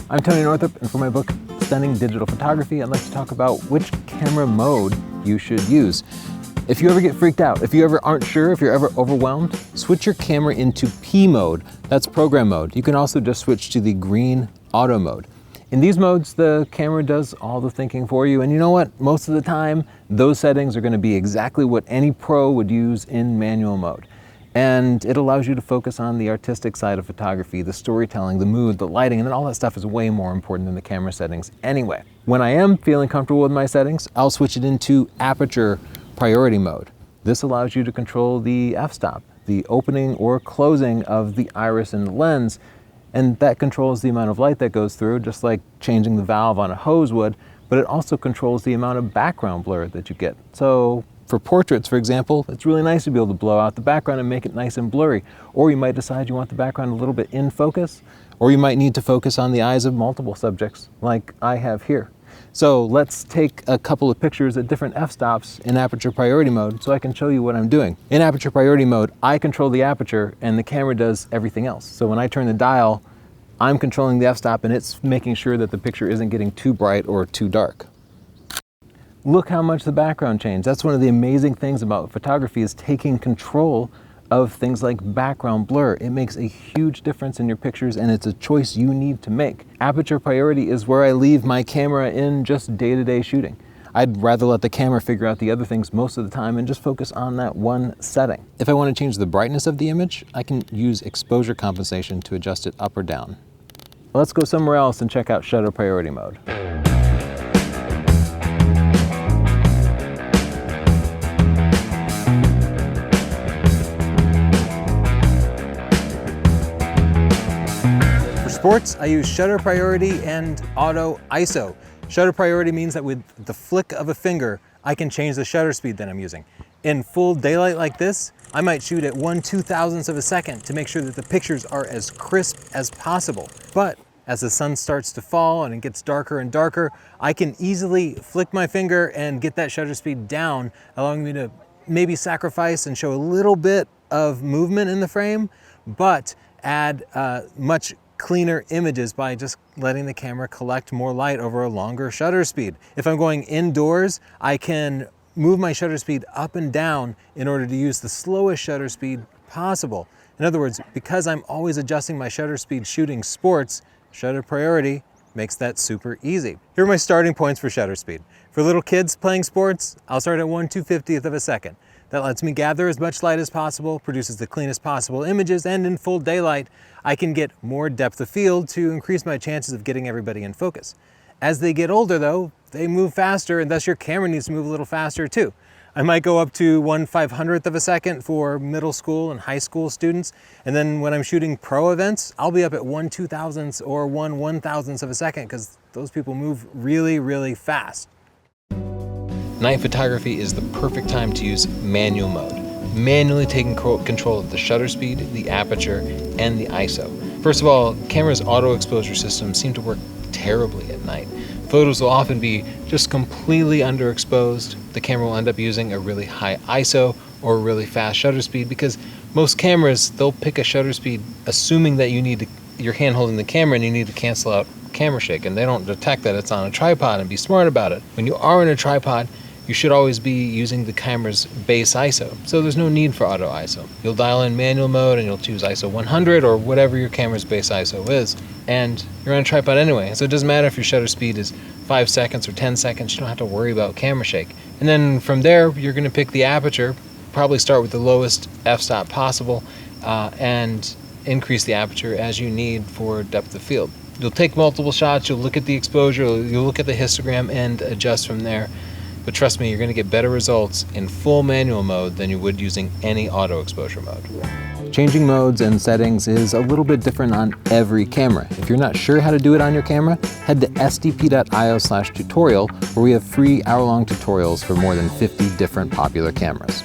I'm Tony Northup, and for my book, Stunning Digital Photography, I'd like to talk about which camera mode you should use. If you ever get freaked out, if you ever aren't sure, if you're ever overwhelmed, switch your camera into P mode. That's program mode. You can also just switch to the green auto mode. In these modes, the camera does all the thinking for you, and you know what? Most of the time, those settings are going to be exactly what any pro would use in manual mode. And it allows you to focus on the artistic side of photography, the storytelling, the mood, the lighting, and then all that stuff is way more important than the camera settings anyway. When I am feeling comfortable with my settings, I'll switch it into aperture priority mode. This allows you to control the f-stop, the opening or closing of the iris in the lens, and that controls the amount of light that goes through, just like changing the valve on a hose would, but it also controls the amount of background blur that you get. So for portraits, for example, it's really nice to be able to blow out the background and make it nice and blurry. Or you might decide you want the background a little bit in focus, or you might need to focus on the eyes of multiple subjects, like I have here. So let's take a couple of pictures at different f-stops in aperture priority mode so I can show you what I'm doing. In aperture priority mode, I control the aperture and the camera does everything else. So when I turn the dial, I'm controlling the f-stop and it's making sure that the picture isn't getting too bright or too dark. Look how much the background changed. That's one of the amazing things about photography, is taking control of things like background blur. It makes a huge difference in your pictures, and it's a choice you need to make. Aperture priority is where I leave my camera in just day-to-day shooting. I'd rather let the camera figure out the other things most of the time and just focus on that one setting. If I want to change the brightness of the image, I can use exposure compensation to adjust it up or down. Let's go somewhere else and check out shutter priority mode. Sports, I use shutter priority and auto ISO. Shutter priority means that with the flick of a finger, I can change the shutter speed that I'm using. In full daylight like this, I might shoot at 1/2000th of a second to make sure that the pictures are as crisp as possible. But as the sun starts to fall and it gets darker and darker, I can easily flick my finger and get that shutter speed down, allowing me to maybe sacrifice and show a little bit of movement in the frame, but add much cleaner images by just letting the camera collect more light over a longer shutter speed. If I'm going indoors, I can move my shutter speed up and down in order to use the slowest shutter speed possible. In other words, because I'm always adjusting my shutter speed shooting sports, shutter priority makes that super easy. Here are my starting points for shutter speed. For little kids playing sports, I'll start at 1/250th of a second. That lets me gather as much light as possible, produces the cleanest possible images, and in full daylight, I can get more depth of field to increase my chances of getting everybody in focus. As they get older though, they move faster, and thus your camera needs to move a little faster too. I might go up to 1/500th of a second for middle school and high school students, and then when I'm shooting pro events, I'll be up at 1/2000th or 1/1000th of a second, because those people move really, really fast. Night photography is the perfect time to use manual mode, manually taking control of the shutter speed, the aperture, and the ISO. First of all, camera's auto exposure systems seem to work terribly at night. Photos will often be just completely underexposed. The camera will end up using a really high ISO or a really fast shutter speed, because most cameras, they'll pick a shutter speed assuming that you're hand holding the camera and you need to cancel out camera shake, and they don't detect that it's on a tripod and be smart about it. When you are in a tripod, you should always be using the camera's base ISO, so there's no need for auto ISO. You'll dial in manual mode and you'll choose ISO 100 or whatever your camera's base ISO is, and you're on a tripod anyway, so it doesn't matter if your shutter speed is 5 seconds or 10 seconds, you don't have to worry about camera shake. And then from there, you're going to pick the aperture, probably start with the lowest f-stop possible, and increase the aperture as you need for depth of field. You'll take multiple shots, you'll look at the exposure, you'll look at the histogram and adjust from there. But trust me, you're going to get better results in full manual mode than you would using any auto exposure mode. Changing modes and settings is a little bit different on every camera. If you're not sure how to do it on your camera, head to sdp.io/tutorial, where we have free hour-long tutorials for more than 50 different popular cameras.